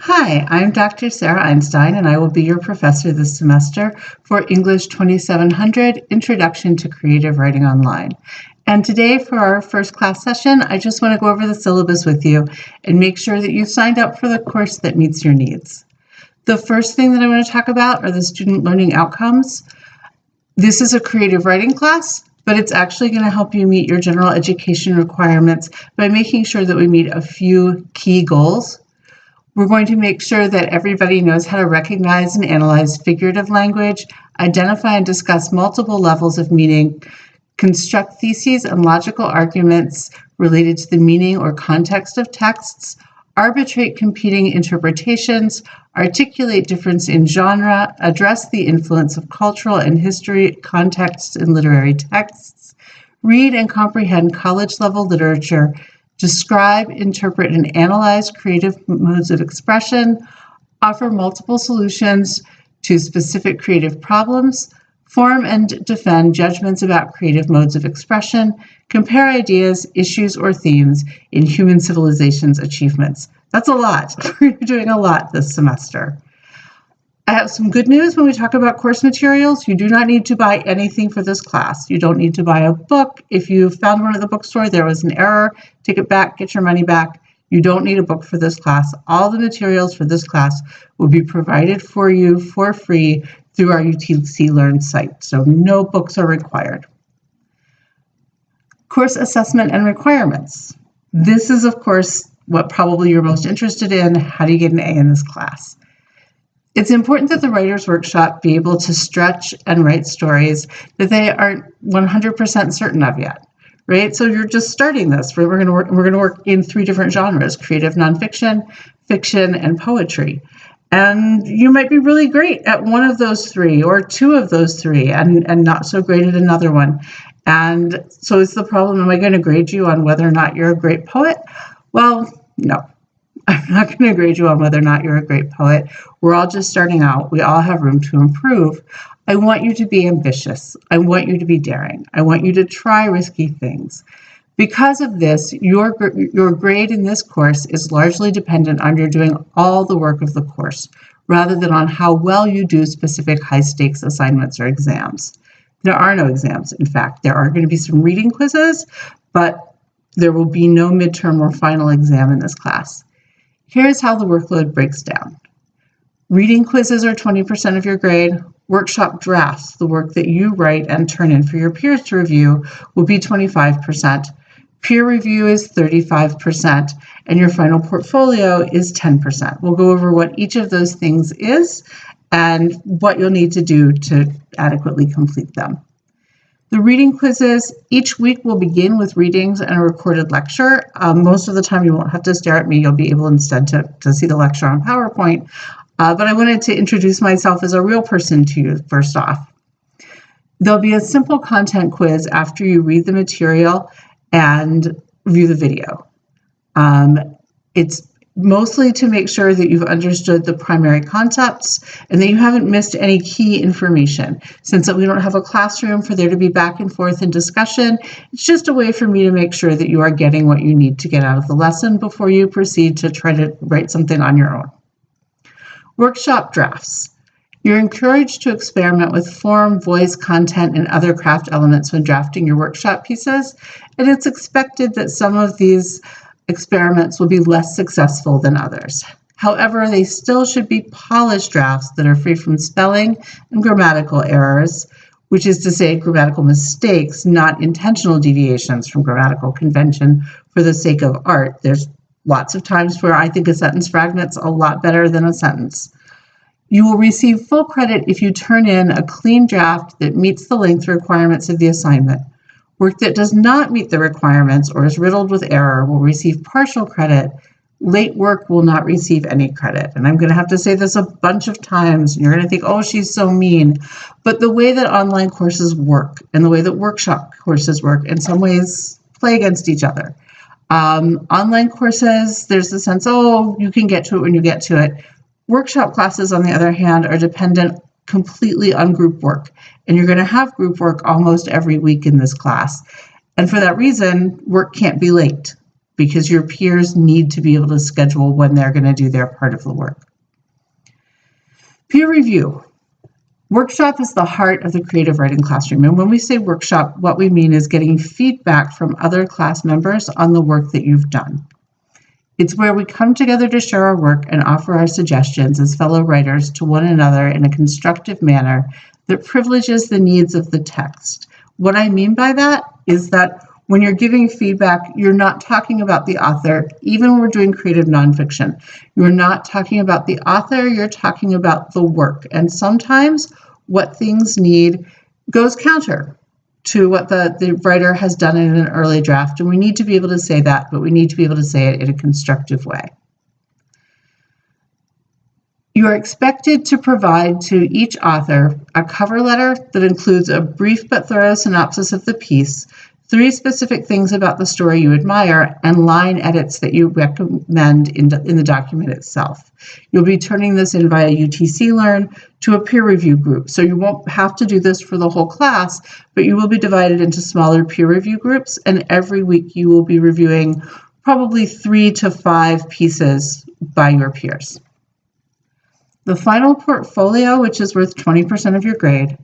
Hi, I'm Dr. Sarah Einstein, and I will be your professor this semester for English 2700, Introduction to Creative Writing Online. And today for our first class session, I just want to go over the syllabus with you and make sure that you've signed up for the course that meets your needs. The first thing that I want to talk about are the student learning outcomes. This is a creative writing class, but it's actually going to help you meet your general education requirements by making sure that we meet a few key goals. We're going to make sure that everybody knows how to recognize and analyze figurative language, identify and discuss multiple levels of meaning, construct theses and logical arguments related to the meaning or context of texts, arbitrate competing interpretations, articulate difference in genre, address the influence of cultural and history contexts in literary texts, read and comprehend college-level literature, describe, interpret, and analyze creative modes of expression, offer multiple solutions to specific creative problems, form and defend judgments about creative modes of expression, compare ideas, issues, or themes in human civilization's achievements. That's a lot. We're doing a lot this semester. I have some good news when we talk about course materials. You do not need to buy anything for this class. You don't need to buy a book. If you found one at the bookstore, there was an error, take it back, get your money back. You don't need a book for this class. All the materials for this class will be provided for you for free through our UTC Learn site, so no books are required. Course assessment and requirements. This is, of course, what probably you're most interested in. How do you get an A in this class? It's important that the writer's workshop be able to stretch and write stories that they aren't 100% certain of yet, right? So you're just starting this. We're going to work in 3 different genres: creative nonfiction, fiction, and poetry. And you might be really great at one of those 3 or 2 of those 3 and not so great at another one. And so it's the problem, am I going to grade you on whether or not you're a great poet? Well, no. I'm not going to grade you on whether or not you're a great poet. We're all just starting out. We all have room to improve. I want you to be ambitious. I want you to be daring. I want you to try risky things. Because of this, your grade in this course is largely dependent on your doing all the work of the course, rather than on how well you do specific high-stakes assignments or exams. There are no exams. In fact, there are going to be some reading quizzes, but there will be no midterm or final exam in this class. Here's how the workload breaks down. Reading quizzes are 20% of your grade. Workshop drafts, the work that you write and turn in for your peers to review, will be 25%. Peer review is 35%, and your final portfolio is 10%. We'll go over what each of those things is and what you'll need to do to adequately complete them. The reading quizzes, each week will begin with readings and a recorded lecture. Most of the time you won't have to stare at me. You'll be able instead to see the lecture on PowerPoint. But I wanted to introduce myself as a real person to you first off. There'll be a simple content quiz after you read the material and view the video. It's mostly to make sure that you've understood the primary concepts and that you haven't missed any key information. Since we don't have a classroom for there to be back and forth and discussion, it's just a way for me to make sure that you are getting what you need to get out of the lesson before you proceed to try to write something on your own. Workshop drafts. You're encouraged to experiment with form, voice, content, and other craft elements when drafting your workshop pieces, and it's expected that some of these experiments will be less successful than others. However, they still should be polished drafts that are free from spelling and grammatical errors, which is to say grammatical mistakes, not intentional deviations from grammatical convention for the sake of art. There's lots of times where I think a sentence fragment's a lot better than a sentence. You will receive full credit if you turn in a clean draft that meets the length requirements of the assignment. Work that does not meet the requirements or is riddled with error will receive partial credit. Late work will not receive any credit. And I'm going to have to say this a bunch of times, and you're going to think, oh, she's so mean. But the way that online courses work and the way that workshop courses work in some ways play against each other. Online courses, there's the sense, oh, you can get to it when you get to it. Workshop classes, on the other hand, are dependent completely on group work. And you're going to have group work almost every week in this class. And for that reason, work can't be late. because your peers need to be able to schedule when they're going to do their part of the work. Peer review. Workshop is the heart of the creative writing classroom. And when we say workshop, what we mean is getting feedback from other class members on the work that you've done. It's where we come together to share our work and offer our suggestions as fellow writers to one another in a constructive manner that privileges the needs of the text. What I mean by that is that when you're giving feedback, you're not talking about the author, even when we're doing creative nonfiction. You're not talking about the author, you're talking about the work. And sometimes what things need goes counter to what the writer has done in an early draft. And we need to be able to say that, but we need to be able to say it in a constructive way. You are expected to provide to each author a cover letter that includes a brief but thorough synopsis of the piece, 3 specific things about the story you admire, and line edits that you recommend in the document itself. You'll be turning this in via UTC Learn to a peer review group. So you won't have to do this for the whole class, but you will be divided into smaller peer review groups, and every week you will be reviewing probably 3 to 5 pieces by your peers. The final portfolio, which is worth 20% of your grade,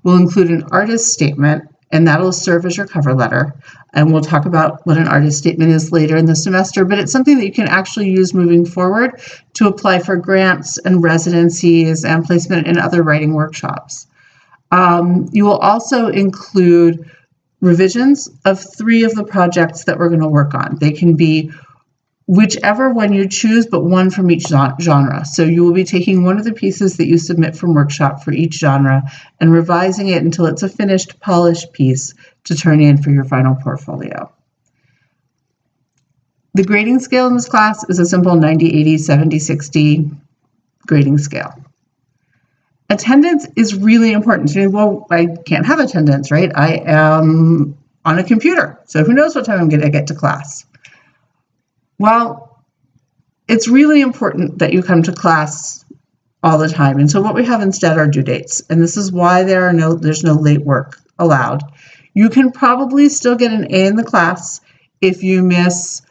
will include an artist statement, and that'll serve as your cover letter. And we'll talk about what an artist statement is later in the semester, but it's something that you can actually use moving forward to apply for grants and residencies and placement in other writing workshops. You will also include revisions of 3 of the projects that we're going to work on. They can be whichever one you choose, but one from each genre. So you will be taking one of the pieces that you submit from workshop for each genre and revising it until it's a finished, polished piece to turn in for your final portfolio. The grading scale in this class is a simple 90, 80, 70, 60 grading scale. Attendance is really important. Well, I can't have attendance, right? I am on a computer, so who knows what time I'm going to get to class. Well, it's really important that you come to class all the time. And so what we have instead are due dates. And this is why there's no late work allowed. You can probably still get an A in the class if you miss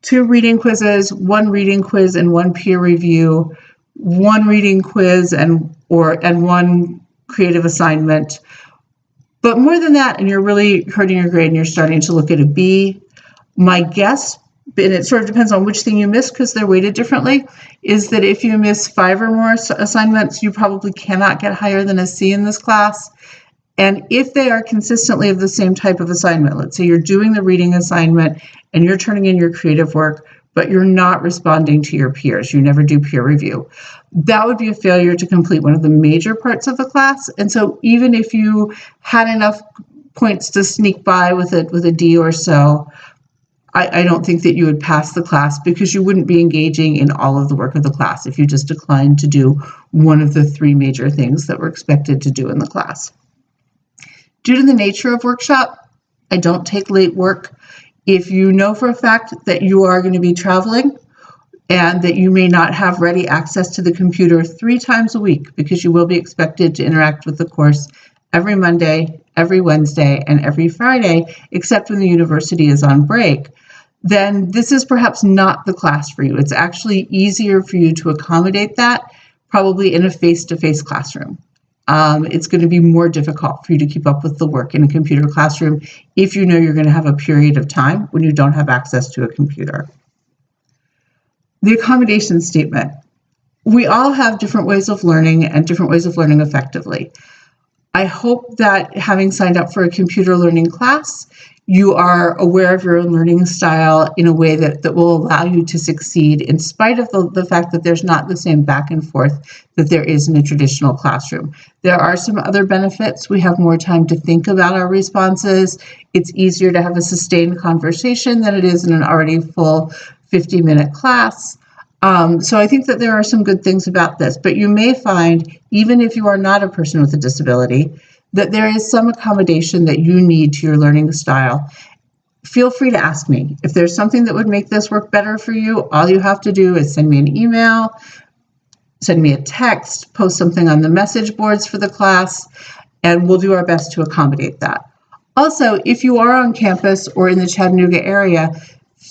2 reading quizzes, 1 reading quiz and 1 peer review, 1 reading quiz and 1 creative assignment. But more than that, and you're really hurting your grade and you're starting to look at a B, my guess, and it sort of depends on which thing you miss because they're weighted differently, is that if you miss 5 or more assignments, you probably cannot get higher than a C in this class. And if they are consistently of the same type of assignment, let's say you're doing the reading assignment and you're turning in your creative work, but you're not responding to your peers, you never do peer review, that would be a failure to complete one of the major parts of the class. And so even if you had enough points to sneak by with a D or so, I don't think that you would pass the class because you wouldn't be engaging in all of the work of the class if you just declined to do one of the 3 major things that we're expected to do in the class. Due to the nature of workshop, I don't take late work. If you know for a fact that you are going to be traveling and that you may not have ready access to the computer 3 times a week because you will be expected to interact with the course every Monday, every Wednesday, and every Friday, except when the university is on break, then this is perhaps not the class for you. It's actually easier for you to accommodate that probably in a face-to-face classroom. It's going to be more difficult for you to keep up with the work in a computer classroom if you know you're going to have a period of time when you don't have access to a computer. The accommodation statement. We all have different ways of learning and different ways of learning effectively. I hope that having signed up for a computer learning class, you are aware of your own learning style in a way that will allow you to succeed in spite of the fact that there's not the same back and forth that there is in a traditional classroom. There are some other benefits. We have more time to think about our responses. It's easier to have a sustained conversation than it is in an already full 50-minute class. So I think that there are some good things about this, but you may find, even if you are not a person with a disability, that there is some accommodation that you need to your learning style. Feel free to ask me. If there's something that would make this work better for you, all you have to do is send me an email, send me a text, post something on the message boards for the class, and we'll do our best to accommodate that. Also, if you are on campus or in the Chattanooga area,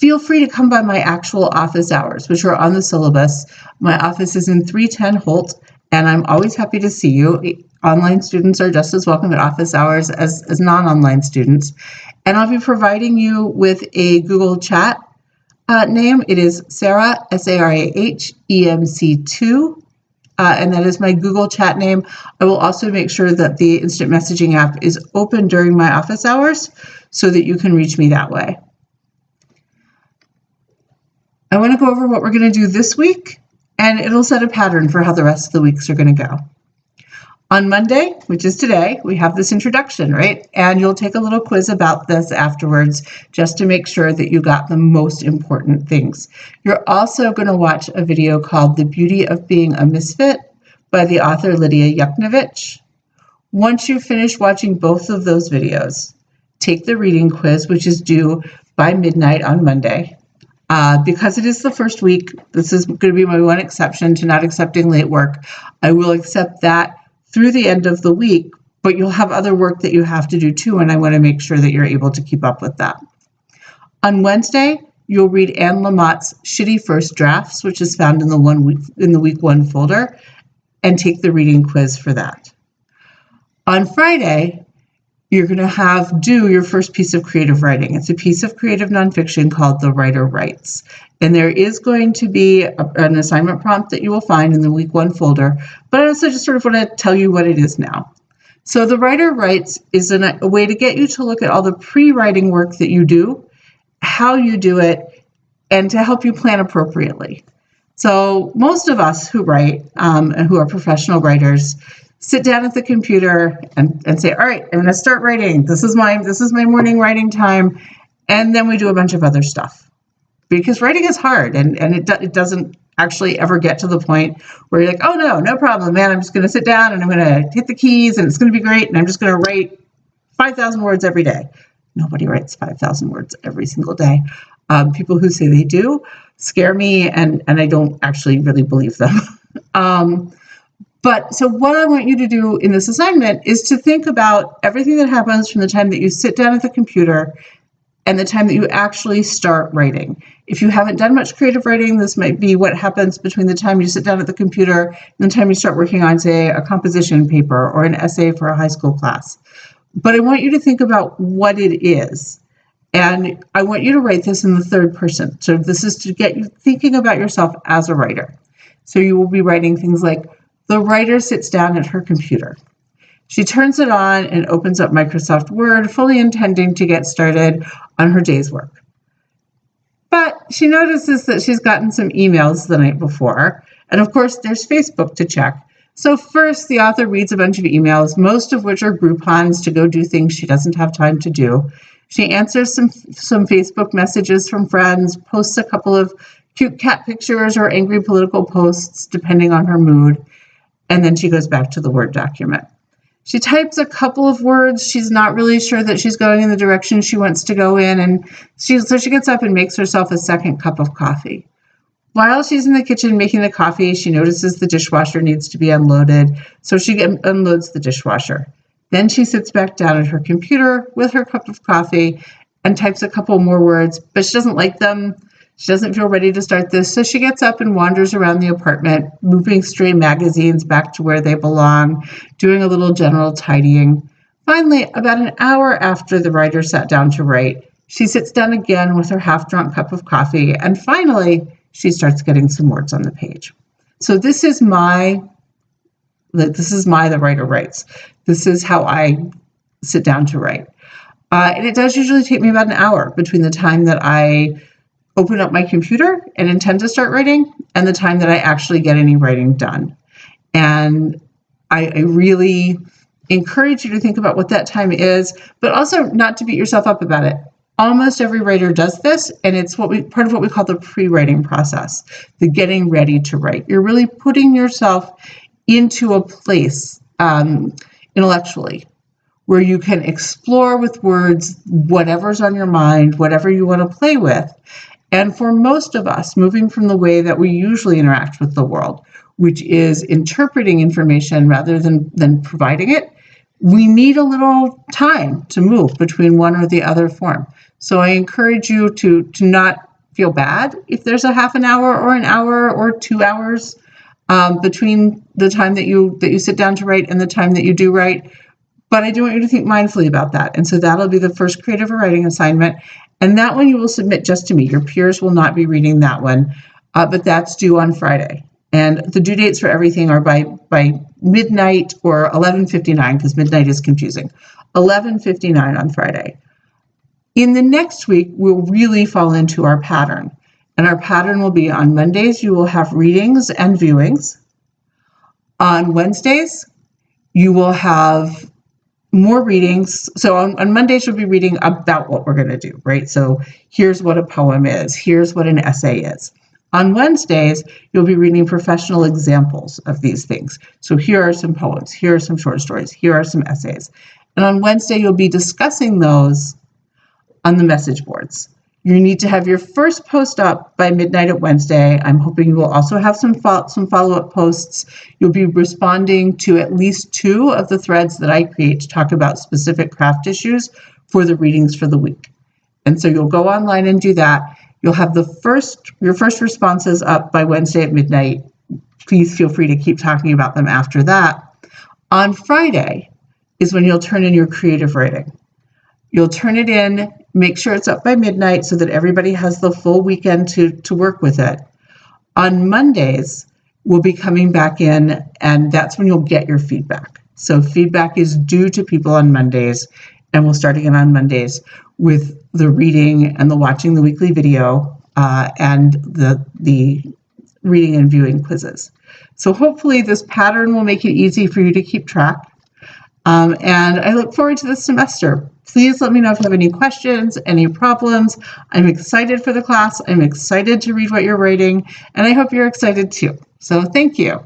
feel free to come by my actual office hours, which are on the syllabus. My office is in 310 Holt, and I'm always happy to see you. Online students are just as welcome at office hours as non-online students. And I'll be providing you with a Google Chat name. It is Sarah, SARAH, EMC2. And that is my Google Chat name. I will also make sure that the instant messaging app is open during my office hours so that you can reach me that way. I want to go over what we're going to do this week, and it'll set a pattern for how the rest of the weeks are going to go. On Monday, which is today, we have this introduction, right? And you'll take a little quiz about this afterwards just to make sure that you got the most important things. You're also going to watch a video called The Beauty of Being a Misfit by the author Lydia Yuknavitch. Once you finish watching both of those videos, take the reading quiz, which is due by midnight on Monday. Because it is the first week, this is going to be my one exception to not accepting late work. I will accept that through the end of the week, but you'll have other work that you have to do too, and I want to make sure that you're able to keep up with that. On Wednesday, you'll read Anne Lamott's Shitty First Drafts, which is found in the week one folder, and take the reading quiz for that. On Friday, you're going to do your first piece of creative writing. It's a piece of creative nonfiction called The Writer Writes. And there is going to be an assignment prompt that you will find in the week one folder, but I also just sort of want to tell you what it is now. So The Writer Writes is a way to get you to look at all the pre-writing work that you do, how you do it, and to help you plan appropriately. So most of us who write and who are professional writers sit down at the computer and say, all right, I'm going to start writing. This is my morning writing time. And then we do a bunch of other stuff. Because writing is hard, and it doesn't actually ever get to the point where you're like, oh, no problem, man. I'm just going to sit down and I'm going to hit the keys and it's going to be great. And I'm just going to write 5,000 words every day. Nobody writes 5,000 words every single day. People who say they do scare me, and I don't actually really believe them. But so what I want you to do in this assignment is to think about everything that happens from the time that you sit down at the computer and the time that you actually start writing. If you haven't done much creative writing, this might be what happens between the time you sit down at the computer and the time you start working on, say, a composition paper or an essay for a high school class. But I want you to think about what it is. And I want you to write this in the third person. So this is to get you thinking about yourself as a writer. So you will be writing things like, the writer sits down at her computer. She turns it on and opens up Microsoft Word, fully intending to get started on her day's work. But she notices that she's gotten some emails the night before. And of course, there's Facebook to check. So first, the author reads a bunch of emails, most of which are Groupons to go do things she doesn't have time to do. She answers some Facebook messages from friends, posts a couple of cute cat pictures or angry political posts, depending on her mood. And then she goes back to the Word document. She types a couple of words. She's not really sure that she's going in the direction she wants to go in. And so she gets up and makes herself a second cup of coffee. While she's in the kitchen making the coffee, she notices the dishwasher needs to be unloaded. So she unloads the dishwasher. Then she sits back down at her computer with her cup of coffee and types a couple more words, but she doesn't like them. She doesn't feel ready to start this, so she gets up and wanders around the apartment, moving stray magazines back to where they belong, doing a little general tidying. Finally, about an hour after the writer sat down to write, she sits down again with her half-drunk cup of coffee, and finally, she starts getting some words on the page. So this is the Writer Writes. This is how I sit down to write. And it does usually take me about an hour between the time that I open up my computer and intend to start writing and the time that I actually get any writing done. And I really encourage you to think about what that time is, but also not to beat yourself up about it. Almost every writer does this, and it's part of what we call the pre-writing process, the getting ready to write. You're really putting yourself into a place intellectually where you can explore with words whatever's on your mind, whatever you want to play with. And for most of us, moving from the way that we usually interact with the world, which is interpreting information rather than providing it, we need a little time to move between one or the other form. So I encourage you to not feel bad if there's a half an hour or an hour or 2 hours between the time that you sit down to write and the time that you do write. But I do want you to think mindfully about that. And so that'll be the first creative writing assignment. And that one you will submit just to me. Your peers will not be reading that one, but that's due on Friday. And the due dates for everything are by midnight or 11:59, because midnight is confusing. 11:59 on Friday. In the next week, we'll really fall into our pattern. And our pattern will be on Mondays, you will have readings and viewings. On Wednesdays, you will have more readings. So on Mondays, you'll be reading about what we're going to do, right? So here's what a poem is. Here's what an essay is. On Wednesdays, you'll be reading professional examples of these things. So here are some poems. Here are some short stories. Here are some essays. And on Wednesday, you'll be discussing those on the message boards. You need to have your first post up by midnight at Wednesday. I'm hoping you will also have some follow-up posts. You'll be responding to at least 2 of the threads that I create to talk about specific craft issues for the readings for the week. And so you'll go online and do that. You'll have your first responses up by Wednesday at midnight. Please feel free to keep talking about them after that. On Friday is when you'll turn in your creative writing. You'll turn it in, make sure it's up by midnight so that everybody has the full weekend to work with it. On Mondays, we'll be coming back in, and that's when you'll get your feedback. So feedback is due to people on Mondays, and we'll start again on Mondays with the reading and the watching the weekly video and the reading and viewing quizzes. So hopefully this pattern will make it easy for you to keep track. And I look forward to this semester. Please let me know if you have any questions, any problems. I'm excited for the class. I'm excited to read what you're writing, and I hope you're excited too. So thank you.